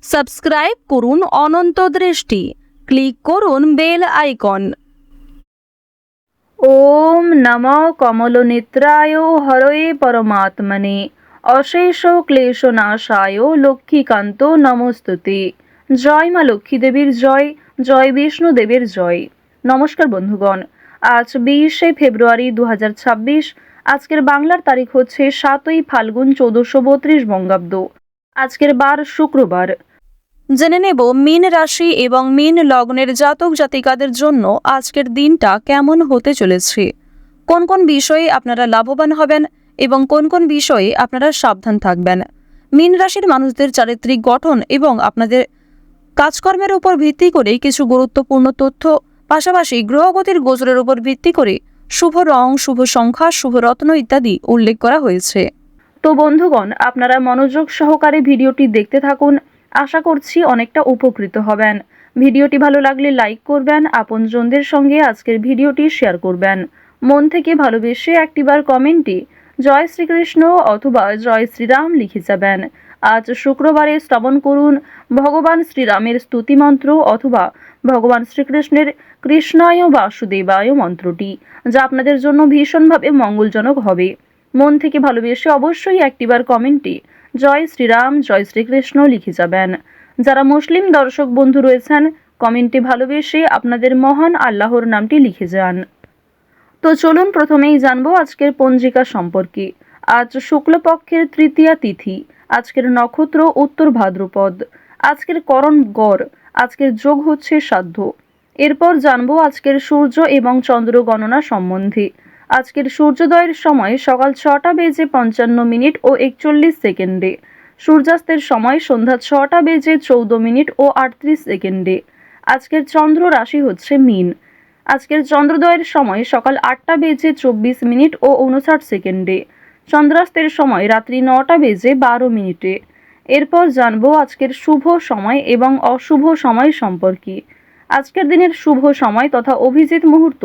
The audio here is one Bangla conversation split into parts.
সাবস্ক্রাইব করুন অনন্ত দৃষ্টি, ক্লিক করুন বেল আইকন। ওম নমো কমলনেত্রায় হরয়ে পরমাত্মনে অশেষ ক্লেশনাশায় লক্ষ্মীকান্ত নমস্তুতে। জয় মা লক্ষ্মী দেবীর জয়, জয় বিষ্ণু দেবের জয়। নমস্কার বন্ধুগণ, আজ 20শে ফেব্রুয়ারি 2026। আজকের বাংলার তারিখ হচ্ছে 7ই ফাল্গুন 1432 বঙ্গাব্দ। আজকের বার শুক্রবার। জেনে নেব মীন রাশি এবং মীন লগ্নের জাতক জাতিকাদের জন্য আজকের দিনটা কেমন হতে চলেছে, কোন কোন বিষয়ে আপনারা লাভবান হবেন এবং কোন কোন বিষয়ে আপনারা সাবধান থাকবেন। মীন রাশির মানুষদের চারিত্রিক গঠন এবং আপনাদের কাজকর্মের উপর ভিত্তি করে কিছু গুরুত্বপূর্ণ তথ্য, পাশাপাশি গ্রহগতির গোচরের উপর ভিত্তি করে শুভ রং, শুভ সংখ্যা, শুভ রত্ন ইত্যাদি উল্লেখ করা হয়েছে। তো বন্ধুগণ, আপনারা মনোযোগ সহকারে ভিডিওটি দেখতে থাকুন। আশা করছি অনেকটা উপকৃত হবেন। ভিডিওটি ভালো লাগলে লাইক করবেন, আপনজনদের সঙ্গে আজকের ভিডিওটি শেয়ার করবেন। মন থেকে ভালোবেসে একটিবার কমেন্টে জয় শ্রীকৃষ্ণ অথবা জয় শ্রীরাম লিখে যাবেন। আজ শুক্রবারে শ্রবণ করুন ভগবান শ্রীরামের স্তুতি মন্ত্র অথবা ভগবান শ্রীকৃষ্ণের কৃষ্ণায় বাসুদেবায় মন্ত্রটি, যা আপনাদের জন্য ভীষণভাবে মঙ্গলজনক হবে। মন থেকে ভালোবেসে অবশ্যই একটিবার কমেন্টে জয় শ্রীরাম, জয় শ্রীকৃষ্ণ লিখে যাবেন। যারা মুসলিম দর্শক বন্ধু রয়েছেন, কমেন্টে ভালোবেসে আপনাদের মহান আল্লাহর নামটি লিখে যান। তো চলুন প্রথমেই জানবো আজকের পঞ্জিকা সম্পর্কে। আজ শুক্লপক্ষের তৃতীয়া তিথি, আজকের নক্ষত্র উত্তর ভাদ্রপদ, আজকের করণ গড়, আজকের যোগ হচ্ছে সাধ্য। এরপর জানবো আজকের সূর্য এবং চন্দ্র গণনা সম্বন্ধে। আজকের সূর্যোদয়ের সময় সকাল 6টা বেজে 55 মিনিট ও 41 সেকেন্ডে, সূর্যাস্তের সময় সন্ধ্যা 6টা বেজে 14 মিনিট ও 38 সেকেন্ডে। আজকের চন্দ্র রাশি হচ্ছে মীন। আজকের চন্দ্রোদয়ের সময় সকাল 8টা বেজে 24 মিনিট ও 59 সেকেন্ডে, চন্দ্রাস্তের সময় রাত্রি 9টা বেজে 12 মিনিটে। এরপর জানবো আজকের শুভ সময় এবং অশুভ সময় সম্পর্কে। আজকের দিনের শুভ সময় তথা অভিজিৎ মুহূর্ত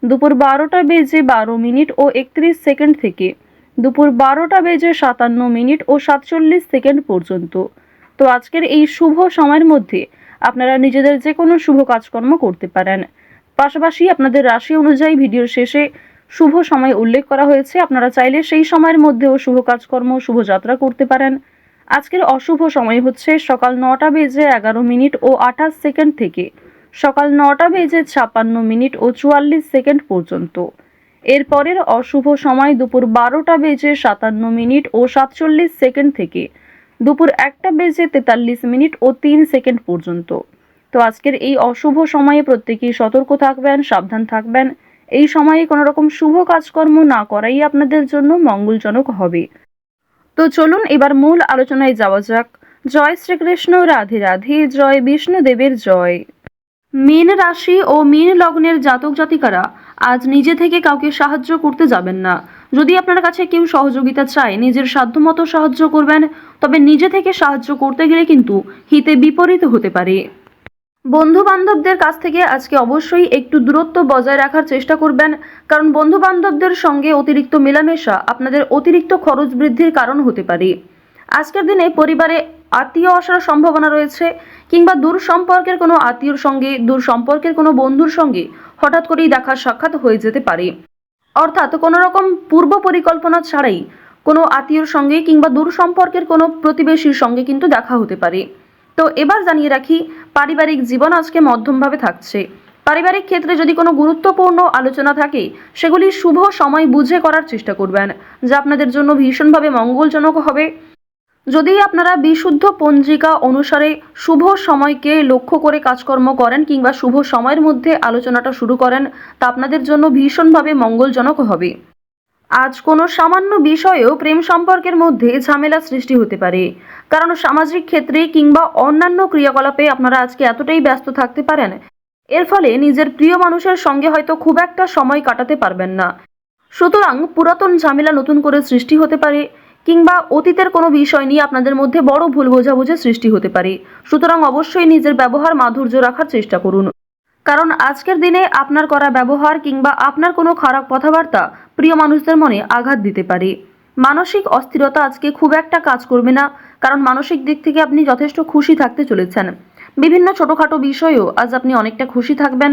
দুপুর 12টা বেজে 12 মিনিট ও 31 সেকেন্ড থেকে দুপুর 12টা বেজে 57 মিনিট ও 47 সেকেন্ড পর্যন্ত। তো আজকের এই শুভ সময়ের মধ্যে আপনারা নিজেদের যে কোনো শুভ কাজকর্ম করতে পারেন। পাশাপাশি আপনাদের রাশি অনুযায়ী ভিডিওর শেষে শুভ সময় উল্লেখ করা হয়েছে, আপনারা চাইলে সেই সময়ের মধ্যেও শুভ কাজকর্ম, শুভযাত্রা করতে পারেন। আজকের অশুভ সময় হচ্ছে সকাল 9টা বেজে 11 মিনিট ও 28 সেকেন্ড থেকে সকাল 9টা বেজে 56 মিনিট ও 44 সেকেন্ড পর্যন্ত। এরপরের অশুভ সময় দুপুর 12টা বেজে 57 মিনিট ও 47 সেকেন্ড থেকে দুপুর 1টা বেজে 43 মিনিট ও 3 সেকেন্ড পর্যন্ত। তো আজকের এই অশুভ সময়ে প্রত্যেকেই সতর্ক থাকবেন, সাবধান থাকবেন। এই সময়ে কোনো রকম শুভ কাজকর্ম না করাই আপনাদের জন্য মঙ্গলজনক হবে। তো চলুন এবার মূল আলোচনায় যাওয়া যাক। জয় শ্রীকৃষ্ণ, রাধে রাধে, জয় বিষ্ণু দেবের জয়। মীন রাশি ও মীন লগ্নের জাতক জাতিকারা আজ নিজে থেকে কাউকে সাহায্য করতে যাবেন না। যদি আপনার কাছে কেউ সহযোগিতা চায়, নিজের সাধ্যমতো সাহায্য করবেন, তবে নিজে থেকে সাহায্য করতে গেলে কিন্তু হিতে বিপরীত হতে পারে। বন্ধু বান্ধবদের কাছ থেকে আজকে অবশ্যই একটু দূরত্ব বজায় রাখার চেষ্টা করবেন, কারণ বন্ধু বান্ধবদের সঙ্গে অতিরিক্ত মেলামেশা আপনাদের অতিরিক্ত খরচ বৃদ্ধির কারণ হতে পারে। আজকের দিনে পরিবারে আত্মীয় আসার সম্ভাবনা রয়েছে, কিংবা দূর সম্পর্কের কোনো আত্মীয়র সঙ্গে, দূর সম্পর্কের কোনো বন্ধুর সঙ্গে হঠাৎ করেই দেখা সাক্ষাৎ হয়ে যেতে পারে। অর্থাৎ কোনো রকম পূর্ব পরিকল্পনা ছাড়াই কোনো আত্মীয়র সঙ্গে কিংবা দূর সম্পর্কের কোনো প্রতিবেশীর সঙ্গে কিন্তু দেখা হতে পারে। তো এবার জানিয়ে রাখি, পারিবারিক জীবন আজকে মধ্যমভাবে থাকছে। পারিবারিক ক্ষেত্রে যদি কোনো গুরুত্বপূর্ণ আলোচনা থাকে, সেগুলি শুভ সময় বুঝে করার চেষ্টা করবেন, যা আপনাদের জন্য ভীষণভাবে মঙ্গলজনক হবে। যদি আপনারা বিশুদ্ধ পঞ্জিকা অনুসারে শুভ সময়কে লক্ষ্য করে কাজকর্ম করেন কিংবা শুভ সময়ের মধ্যে আলোচনাটা শুরু করেন, তা আপনাদের জন্য ভীষণভাবে মঙ্গলজনক হবে। আজ কোনো সামান্য বিষয়েও প্রেম সম্পর্কের মধ্যে ঝামেলা সৃষ্টি হতে পারে, কারণ সামাজিক ক্ষেত্রে কিংবা অন্যান্য ক্রিয়াকলাপে আপনারা আজকে এতটাই ব্যস্ত থাকতে পারেন, এর ফলে নিজের প্রিয় মানুষের সঙ্গে হয়তো খুব একটা সময় কাটাতে পারবেন না। সুতরাং পুরাতন ঝামেলা নতুন করে সৃষ্টি হতে পারে, কিংবা অতীতের কোনো বিষয় নিয়ে আপনাদের মধ্যে বড় ভুল বোঝাবুঝি সৃষ্টি হতে পারে। সুতরাং অবশ্যই নিজের ব্যবহার মাধুর্য রাখার চেষ্টা করুন, কারণ আজকের দিনে আপনার করা ব্যবহার কিংবা আপনার কোনো খারাপ কথাবার্তা প্রিয় মানুষদের মনে আঘাত দিতে পারে। মানসিক অস্থিরতা আজকে খুব একটা কাজ করবে না, কারণ মানসিক দিক থেকে আপনি যথেষ্ট খুশি থাকতে চলেছেন। বিভিন্ন ছোটখাটো বিষয়েও আজ আপনি অনেকটা খুশি থাকবেন।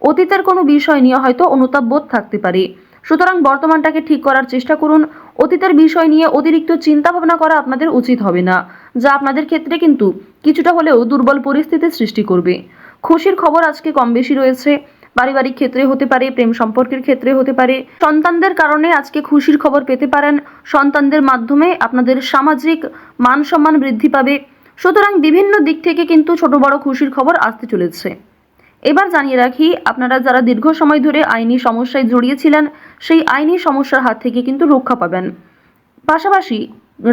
অতীতের কোনো বিষয় নিয়ে হয়তো অনুতাপ বোধ থাকতে পারে, সুতরাং বর্তমানটাকে ঠিক করার চেষ্টা করুন। অতীতের বিষয় নিয়ে অতিরিক্ত চিন্তা ভাবনা করা আপনাদের উচিত হবে না, যা আপনাদের ক্ষেত্রে কিন্তু কিছুটা হলেও দুর্বল পরিস্থিতির সৃষ্টি করবে। খুশির খবর আজকে কম বেশি রয়েছে, পারিবারিক ক্ষেত্রে হতে পারে, প্রেম সম্পর্কের ক্ষেত্রে হতে পারে। সন্তানদের কারণে আজকে খুশির খবর পেতে পারেন। সন্তানদের মাধ্যমে আপনাদের সামাজিক মান সম্মান বৃদ্ধি পাবে। সুতরাং বিভিন্ন দিক থেকে কিন্তু ছোট বড় খুশির খবর আসতে চলেছে। এবার জানিয়ে রাখি, আপনারা যারা দীর্ঘ সময় ধরে আইনি সমস্যায় জড়িয়েছিলেন, সেই আইনি সমস্যার হাত থেকে কিন্তু রক্ষা পাবেন। পাশাপাশি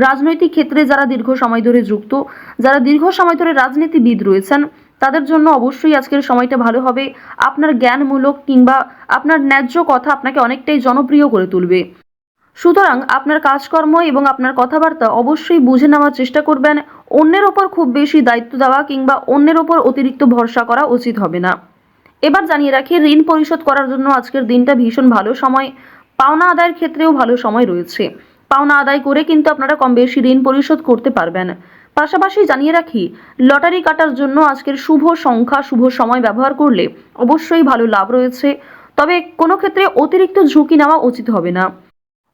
রাজনৈতিক ক্ষেত্রে যারা দীর্ঘ সময় ধরে যুক্ত, যারা দীর্ঘ সময় ধরে রাজনীতিবিদ রয়েছেন, তাদের জন্য অবশ্যই আজকের সময়টা ভালো হবে। আপনার জ্ঞানমূলক কিংবা আপনার ন্যায্য কথা আপনাকে অনেকটাই জনপ্রিয় করে তুলবে। সুতরাং আপনার কাজকর্ম এবং আপনার কথাবার্তা অবশ্যই বুঝে নেওয়ার চেষ্টা করবেন। অন্যের ওপর খুব বেশি দায়িত্ব দেওয়া কিংবা অন্যের ওপর অতিরিক্ত ভরসা করা উচিত হবে না। এবার জানিয়ে রাখি, ঋণ পরিশোধ করার জন্য আজকের দিনটা ভীষণ ভালো সময়। পাওনা আদায়ের ক্ষেত্রেও ভালো সময় রয়েছে। পাওনা আদায় করে কিন্তু আপনারা কম বেশি ঋণ পরিশোধ করতে পারবেন। পাশাপাশি জানিয়ে রাখি, লটারি কাটার জন্য আজকের শুভ সংখ্যা, শুভ সময় ব্যবহার করলে অবশ্যই ভালো লাভ রয়েছে। তবে কোনো ক্ষেত্রে অতিরিক্ত ঝুঁকি নেওয়া উচিত হবে না।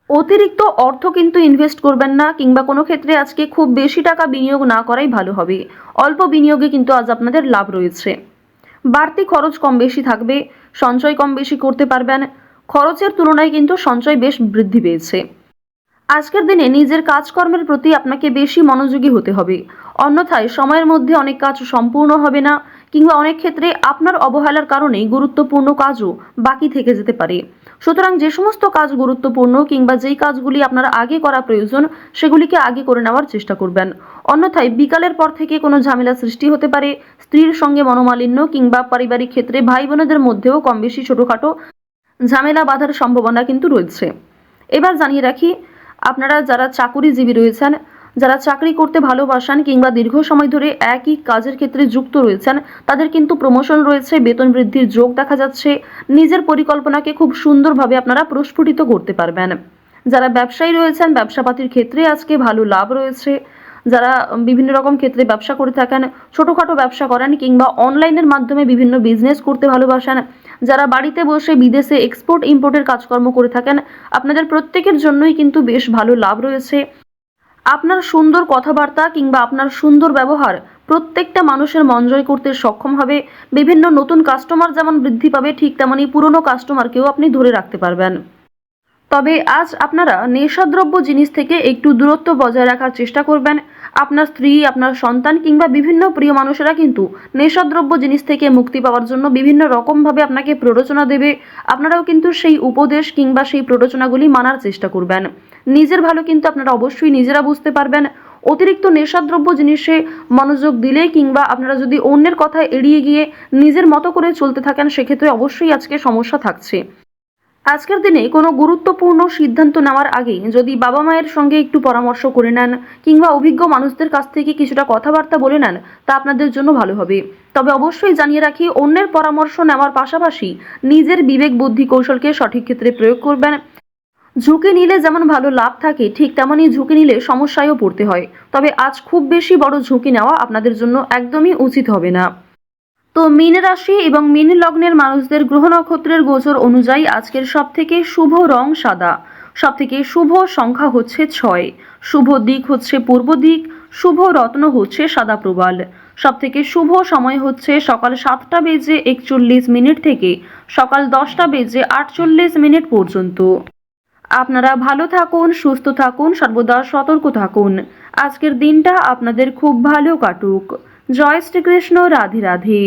অতিরিক্ত অর্থ কিন্তু ইনভেস্ট করবেন না, কিংবা কোনো ক্ষেত্রে আজকে খুব বেশি টাকা বিনিয়োগ না করাই ভালো হবে। অল্প বিনিয়োগে কিন্তু আজ আপনাদের লাভ রয়েছে। বাড়তি খরচ কম বেশি থাকবে, সঞ্চয় কম বেশি করতে পারবেন। খরচের তুলনায় কিন্তু সঞ্চয় বেশ বৃদ্ধি পেয়েছে। আজকের দিনে নিজের কাজকর্মের প্রতি আপনাকে বেশি মনোযোগী হতে হবে, অন্যথায় সময়ের মধ্যে অনেক কাজ সম্পূর্ণ হবে না, কিংবা অনেক ক্ষেত্রে আপনার অবহেলার কারণে গুরুত্বপূর্ণ কাজও বাকি থেকে যেতে পারে। সুতরাং যে সমস্ত কাজ গুরুত্বপূর্ণ কিংবা যেই কাজগুলি আপনার আগে করা প্রয়োজন, সেগুলিকে আগে করে নেওয়ার চেষ্টা করবেন। অন্যথায় বিকালের পর থেকে কোনো ঝামেলা সৃষ্টি হতে পারে। স্ত্রীর সঙ্গে মনোমালিন্য কিংবা পারিবারিক ক্ষেত্রে ভাই বোনেদের মধ্যেও কম বেশি ছোটখাটো ঝামেলা বাঁধার সম্ভাবনা কিন্তু রয়েছে। এবার জানিয়ে রাখি, আপনারা যারা চাকুরিজীবী রয়েছেন, যারা চাকরি করতে ভালোবাসেন কিংবা দীর্ঘ সময় ধরে একই কাজের ক্ষেত্রে যুক্ত রয়েছেন, তাদের কিন্তু প্রমোশন রয়েছে, বেতন বৃদ্ধির যোগ দেখা যাচ্ছে। নিজের পরিকল্পনাকে খুব সুন্দরভাবে আপনারা প্রস্ফুটিত করতে পারবেন। যারা ব্যবসায়ী রয়েছেন, ব্যবসাপাতির ক্ষেত্রে আজকে ভালো লাভ রয়েছে। যারা বিভিন্ন রকম ক্ষেত্রে ব্যবসা করে থাকেন, ছোটোখাটো ব্যবসা করেন কিংবা অনলাইনের মাধ্যমে বিভিন্ন বিজনেস করতে ভালোবাসেন, যারা বাড়িতে বসে বিদেশে এক্সপোর্ট ইম্পোর্টের কাজকর্ম করে থাকেন, আপনাদের প্রত্যেকের জন্যই কিন্তু বেশ ভালো লাভ রয়েছে। আপনার সুন্দর কথাবার্তা কিংবা আপনার সুন্দর ব্যবহার প্রত্যেকটা মানুষের মন জয় করতে সক্ষম হবে। বিভিন্ন নতুন কাস্টমার যেমন বৃদ্ধি পাবে, ঠিক তেমনি পুরনো কাস্টমারকেও আপনি ধরে রাখতে পারবেন। তবে আজ আপনারা নেশাদ্রব্য জিনিস থেকে একটু দূরত্ব বজায় রাখার চেষ্টা করবেন। আপনার স্ত্রী, আপনার সন্তান কিংবা বিভিন্ন প্রিয় মানুষেরা কিন্তু নেশাদ্রব্য জিনিস থেকে মুক্তি পাওয়ার জন্য বিভিন্ন রকমভাবে আপনাকে প্ররোচনা দেবে। আপনারাও কিন্তু সেই উপদেশ কিংবা সেই প্ররোচনাগুলি মানার চেষ্টা করবেন। নিজের ভালো কিন্তু আপনারা অবশ্যই নিজেরা বুঝতে পারবেন। অতিরিক্ত নেশাদ্রব্য জিনিসে মনোযোগ দিলে কিংবা আপনারা যদি অন্যের কথা এড়িয়ে গিয়ে নিজের মতো করে চলতে থাকেন, সেক্ষেত্রে অবশ্যই আজকে সমস্যা থাকছে। আজকের দিনে কোনো গুরুত্বপূর্ণ সিদ্ধান্ত নেওয়ার আগে যদি বাবা মায়ের সঙ্গে একটু পরামর্শ করে নেন কিংবা অভিজ্ঞ মানুষদের কাছ থেকে কিছুটা কথাবার্তা বলে নেন, তা আপনাদের জন্য ভালো হবে। তবে অবশ্যই জানিয়ে রাখি, অন্যের পরামর্শ নেওয়ার পাশাপাশি নিজের বিবেক বুদ্ধি কৌশলকে সঠিক ক্ষেত্রে প্রয়োগ করবেন। ঝুঁকি নিলে যেমন ভালো লাভ থাকে, ঠিক তেমনই ঝুঁকি নিলে সমস্যায়ও পড়তে হয়। তবে আজ খুব বেশি বড় ঝুঁকি নেওয়া আপনাদের জন্য একদমই উচিত হবে না। তো মীন রাশি এবং মীন লগ্নের মানুষদের গ্রহ নক্ষত্রের গোচর অনুযায়ী আজকের সবথেকে শুভ রং সাদা, সবথেকে শুভ সংখ্যা হচ্ছে 6, শুভ দিক হচ্ছে পূর্ব দিক, শুভ রত্ন হচ্ছে সাদা প্রবাল। সবথেকে শুভ সময় হচ্ছে সকাল 7টা বেজে 41 মিনিট থেকে সকাল 10টা বেজে 48 মিনিট পর্যন্ত। আপনারা ভালো থাকুন, সুস্থ থাকুন, সর্বদা সতর্ক থাকুন। আজকের দিনটা আপনাদের খুব ভালো কাটুক। জয় শ্রীকৃষ্ণ। রাধে রাধে।